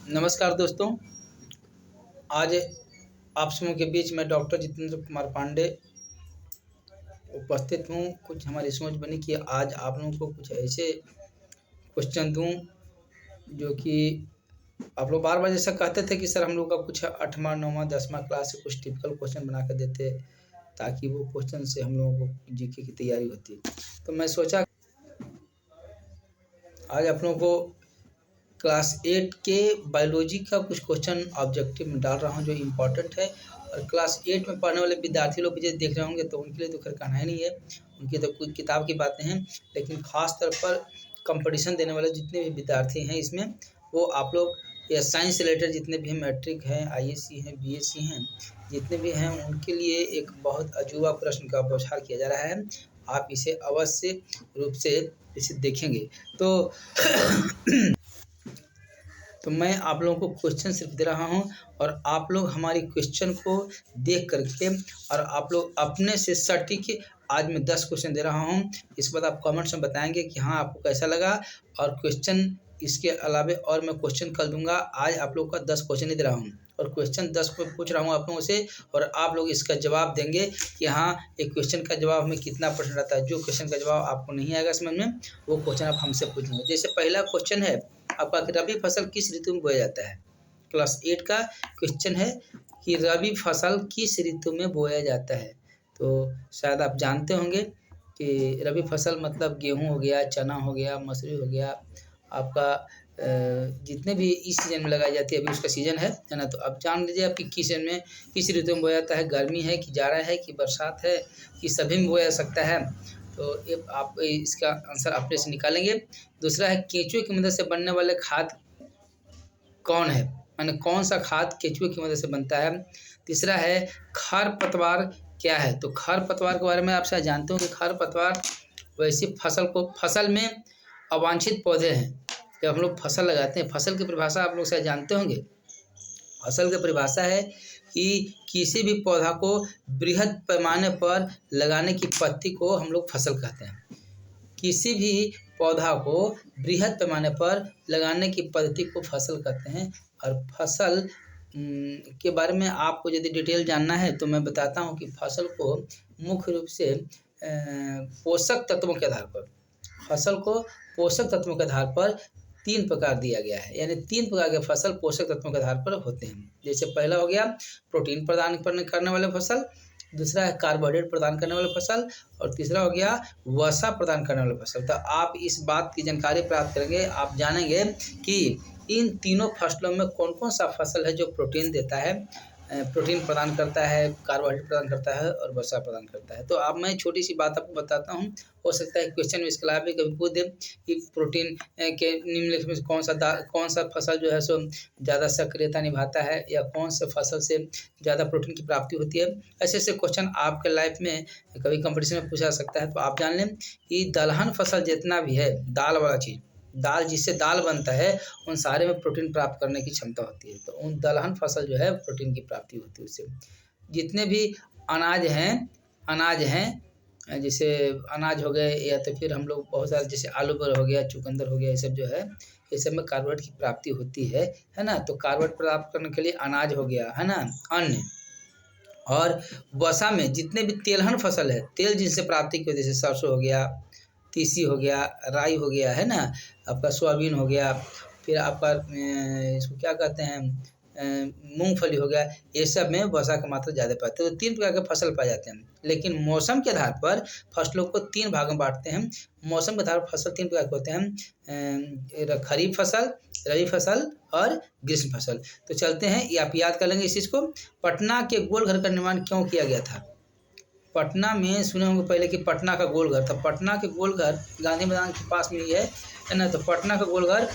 नमस्कार दोस्तों। आज आप समूह के बीच में डॉक्टर जितेंद्र कुमार पांडे उपस्थित हूँ। कुछ हमारी सोच बनी कि आज आप लोगों को कुछ ऐसे क्वेश्चन दूँ जो कि आप लोग बार बार जैसा कहते थे कि सर हम लोग का कुछ 8वां 9वां 10वां क्लास से कुछ टिपिकल क्वेश्चन बना कर देते, ताकि वो क्वेश्चन से हम लोगों को जीके की तैयारी होती। तो मैं सोचा आज आप लोगों को क्लास 8 के बायोलॉजी का कुछ क्वेश्चन ऑब्जेक्टिव में डाल रहा हूं जो इम्पोर्टेंट है। और क्लास 8 में पढ़ने वाले विद्यार्थी लोग मुझे देख रहे होंगे तो उनके लिए तो खैर कहना ही नहीं है, उनकी तो कुछ किताब की बातें हैं। लेकिन ख़ास तौर पर कंपटीशन देने वाले जितने भी विद्यार्थी हैं इसमें, वो आप लोग या साइंस से रिलेटेड जितने भी हैं, मैट्रिक हैं, आईएससी हैं, बीएससी हैं, जितने भी हैं उनके लिए एक बहुत अजूबा प्रश्न का बौछार किया जा रहा है। आप इसे अवश्य रूप से इसे देखेंगे तो मैं आप लोगों को क्वेश्चन सिर्फ दे रहा हूं और आप लोग हमारी क्वेश्चन को देख करके और आप लोग अपने से सटीक, आज मैं 10 क्वेश्चन दे रहा हूं। इसके बाद आप कमेंट्स में बताएंगे कि हाँ आपको कैसा लगा। और क्वेश्चन इसके अलावा और मैं क्वेश्चन कल दूंगा। आज आप लोग का 10 क्वेश्चन ही दे रहा हूँ और क्वेश्चन 10 को पूछ रहा हूँ आप लोगों से, और आप लोग इसका जवाब देंगे कि हाँ एक क्वेश्चन का जवाब हमें कितना परसेंट आता है। जो क्वेश्चन का जवाब आपको नहीं आएगा समझ में, वो क्वेश्चन आप हमसे पूछेंगे। जैसे पहला क्वेश्चन है आपका कि रबी फसल किस ऋतु में बोया जाता है। क्लास 8 का क्वेश्चन है कि रबी फसल किस ऋतु में बोया जाता है। तो शायद आप जानते होंगे कि रबी फसल मतलब गेहूं हो गया, चना हो गया, मसूरी हो गया, आपका जितने भी इस सीजन में लगाई जाती है, अभी उसका सीजन है ना। तो अब जान लीजिए आपकी किस सीजन में, किस ऋतु में बोया जाता है। गर्मी है कि जाड़ा है कि बरसात है कि सभी में बोया जा सकता है। तो ये आप इसका आंसर अपने से निकालेंगे। दूसरा है केंचुए की मदद से बनने वाले खाद कौन है, माने कौन सा खाद केंचुए की मदद से बनता है। तीसरा है खरपतवार क्या है। तो खरपतवार के बारे में आप शायद जानते हो कि खरपतवार वैसी फसल में अवांछित पौधे हैं। जब हम लोग फसल लगाते हैं, फसल की परिभाषा आप लोग शायद जानते होंगे। फसल की परिभाषा है कि किसी भी पौधा को बृहद पैमाने पर लगाने की पद्धति को हम लोग फसल कहते हैं। किसी भी पौधा को बृहद पैमाने पर लगाने की पद्धति को फसल कहते हैं। और फसल के बारे में आपको यदि डिटेल जानना है तो मैं बताता हूँ कि फसल को मुख्य रूप से पोषक तत्वों के आधार पर, फसल को पोषक तत्वों के आधार पर 3 प्रकार दिया गया है। यानी 3 प्रकार के फसल पोषक तत्वों के आधार पर होते हैं। जैसे पहला हो गया प्रोटीन प्रदान करने वाले फसल, दूसरा है कार्बोहाइड्रेट प्रदान करने वाले फसल, और तीसरा हो गया वसा प्रदान करने वाले फसल। तो आप इस बात की जानकारी प्राप्त करेंगे, आप जानेंगे कि इन तीनों फसलों में कौन कौन सा फसल है जो प्रोटीन देता है, प्रोटीन प्रदान करता है, कार्बोहाइड्रेट प्रदान करता है और वसा प्रदान करता है। तो अब मैं छोटी सी बात आपको बताता हूँ, हो सकता है क्वेश्चन में इसके अलावा भी कभी पूछ दे कि प्रोटीन के निम्नलिखित में कौन सा फसल जो है सो ज़्यादा सक्रियता निभाता है, या कौन से फसल से ज़्यादा प्रोटीन की प्राप्ति होती है। ऐसे ऐसे क्वेश्चन आपके लाइफ में कभी कंपटीशन में पूछा सकता है। तो आप जान लें कि दलहन फसल जितना भी है, दाल वाला चीज़, दाल जिससे दाल बनता है, उन सारे में प्रोटीन प्राप्त करने की क्षमता होती है। तो उन दलहन फसल जो है प्रोटीन की प्राप्ति होती है उससे। जितने भी अनाज हैं जैसे अनाज हो गए, या तो फिर हम लोग बहुत सारे जैसे आलू पर हो गया, चुकंदर हो गया, ये सब जो है ये सब में कार्बोहाइड्रेट की प्राप्ति होती है ना। तो कार्बोहाइड्रेट प्राप्त करने के लिए अनाज हो गया है ना, अन्न। और वसा में जितने भी तेलहन फसल है, तेल जिनसे प्राप्ति की होती है, जैसे सरसों हो गया, तीसी हो गया, राई हो गया है ना, आपका सोयाबीन हो गया, फिर आपका इसको क्या कहते हैं मूंगफली हो गया, ये सब में वसा की मात्रा ज़्यादा पाते हैं। तो 3 प्रकार के फसल पाए जाते हैं। लेकिन मौसम के आधार पर फसलों को 3 भागों में बांटते हैं। मौसम के आधार पर फसल 3 प्रकार के होते हैं, खरीफ फसल, रबी फसल और ग्रीष्म फसल। तो चलते हैं, ये आप याद कर लेंगे इस चीज़ को। पटना के गोलघर का निर्माण क्यों किया गया था। पटना में सुने होंगे पहले कि पटना का गोलघर था। पटना के गोलघर गांधी मैदान के पास में ही है ना। तो पटना का गोलघर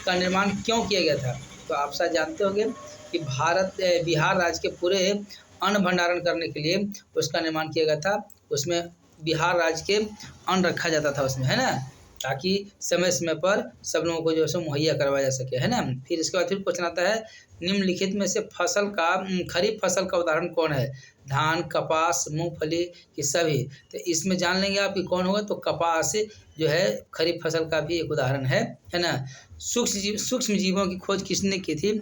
का निर्माण क्यों किया गया था। तो आप शायद जानते होंगे कि बिहार राज्य के पूरे अन्न भंडारण करने के लिए उसका निर्माण किया गया था। उसमें बिहार राज्य के अन्न रखा जाता था उसमें, है ना। ताकि समय समय पर सब लोगों को जो है सो मुहैया करवाया जा सके, है ना। फिर इसके बाद फिर क्वेश्चन आता है, निम्नलिखित में से खरीफ फसल का उदाहरण कौन है? धान, कपास, मूंगफली की सभी। तो इसमें जान लेंगे आप कि कौन होगा। तो कपास जो है खरीफ फसल का भी एक उदाहरण है ना। सूक्ष्म जीवों की खोज किसने की थी?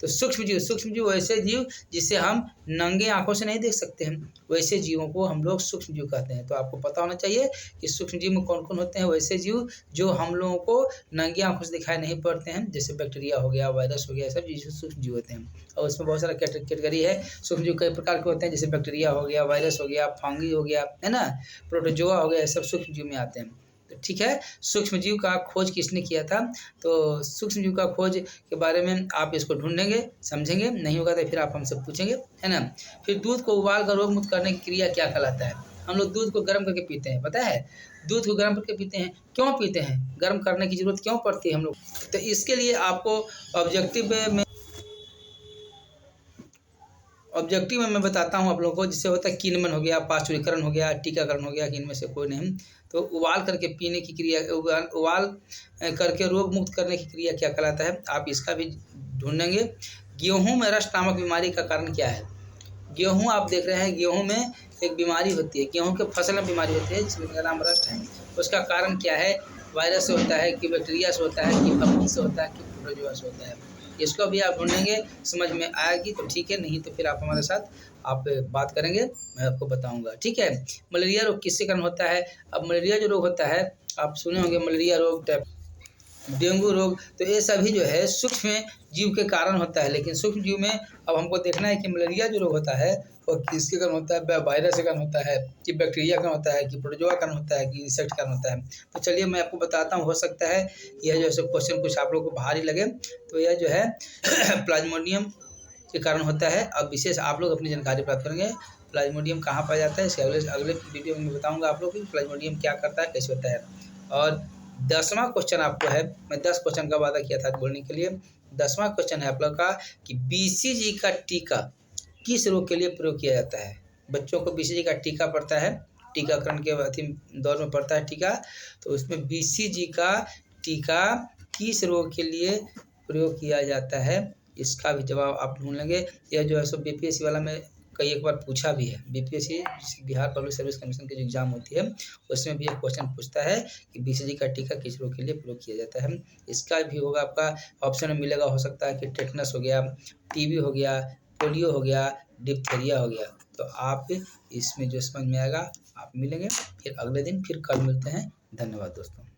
तो सूक्ष्म जीव वैसे जीव जिसे हम नंगे आंखों से नहीं देख सकते हैं, वैसे जीवों को हम लोग सूक्ष्म जीव कहते हैं। तो आपको पता होना चाहिए कि सूक्ष्म जीव में कौन कौन होते हैं। वैसे जीव जो हम लोगों को नंगी आंखों से दिखाई नहीं पड़ते हैं, जैसे बैक्टीरिया हो गया, वायरस हो गया, सब चीज़ सूक्ष्म जीव होते हैं। और उसमें बहुत सारा कैटेगरी है। सूक्ष्म जीव कई प्रकार के होते हैं, जैसे बैक्टीरिया हो गया, वायरस हो गया, फंगी हो गया, है ना, प्रोटोजोआ हो गया, ये सब सूक्ष्म जीव में आते हैं। तो ठीक है, सूक्ष्म जीव का खोज किसने किया था? तो सूक्ष्म जीव का खोज के बारे में आप इसको ढूंढेंगे, समझेंगे, नहीं होगा तो फिर आप हमसे पूछेंगे, है ना। फिर दूध को उबाल कर रोग मुक्त करने की क्रिया क्या कहलाता है? हम लोग दूध को गर्म करके पीते हैं, पता है। दूध को गर्म करके पीते हैं, क्यों पीते हैं? गर्म करने की जरूरत क्यों पड़ती है हम लोग? तो इसके लिए आपको ऑब्जेक्टिव में मैं बताता हूँ आप लोगों को। जिससे होता है किण्वन हो गया, पाचुरीकरण हो गया, टीकाकरण हो गया, कि इनमें से कोई नहीं। तो उबाल करके पीने की क्रिया, उबाल करके रोग मुक्त करने की क्रिया क्या कहलाता है? आप इसका भी ढूंढेंगे। गेहूं में रस्ट नामक बीमारी का कारण क्या है? गेहूं आप देख रहे हैं, गेहूं में एक बीमारी होती है, गेहूं के फसल में बीमारी होती है जिसका नाम रस्ट है। उसका कारण क्या है? वायरस से होता है कि बैक्टीरिया से होता है कि फंगी से होता है कि प्रोटोजोआ से होता है? इसको भी आप ढूंढेंगे, समझ में आएगी तो ठीक है, नहीं तो फिर आप हमारे साथ आप बात करेंगे, मैं आपको बताऊंगा, ठीक है। मलेरिया रोग किससे कारण होता है? अब मलेरिया जो रोग होता है, आप सुने होंगे मलेरिया रोग, डेंगू रोग, तो ये सभी जो है सूक्ष्म जीव के कारण होता है। लेकिन सूक्ष्म जीव में अब हमको देखना है कि मलेरिया जो रोग होता है वो किसके कारण होता है? वायरस के कारण होता है कि बैक्टीरिया का होता है कि प्रोटोजोआ कारण होता है कि इंसेक्ट का कारण होता है? तो चलिए मैं आपको बताता हूँ। हो सकता है यह जो है क्वेश्चन कुछ आप लोगों को भारी लगे। तो यह जो है प्लाज्मोडियम के कारण होता है। अब विशेष आप लोग अपनी जानकारी प्राप्त करेंगे। प्लाज्मोडियम कहाँ पाया जाता है, इसके अगले वीडियो में बताऊँगा आप लोग कि प्लाज्मोडियम क्या करता है, कैसे होता है। और 10वां क्वेश्चन आपको है, मैं 10 क्वेश्चन का वादा किया था बोलने के लिए। 10वां क्वेश्चन है आप लोग का कि बीसीजी का टीका किस रोग के लिए प्रयोग किया जाता है? बच्चों को बीसीजी का टीका पड़ता है, टीकाकरण के दौर में पड़ता है टीका। तो उसमें बीसीजी का टीका किस रोग के लिए प्रयोग किया जाता है, इसका भी जवाब आप ढूंढ लेंगे। यह जो है सो बीपीएससी वाला में कई एक बार पूछा भी है। BPSC Bihar public service commission की जो एग्जाम होती है उसमें भी एक क्वेश्चन पूछता है कि बीसीजी का टीका किस रोग के लिए प्रयोग किया जाता है। इसका भी होगा आपका ऑप्शन में मिलेगा, हो सकता है कि टेटनस हो गया, टीबी हो गया, पोलियो हो गया, डिप्थीरिया हो गया। तो आप इसमें जो समझ में आएगा आप मिलेंगे फिर अगले दिन, फिर कल मिलते हैं। धन्यवाद दोस्तों।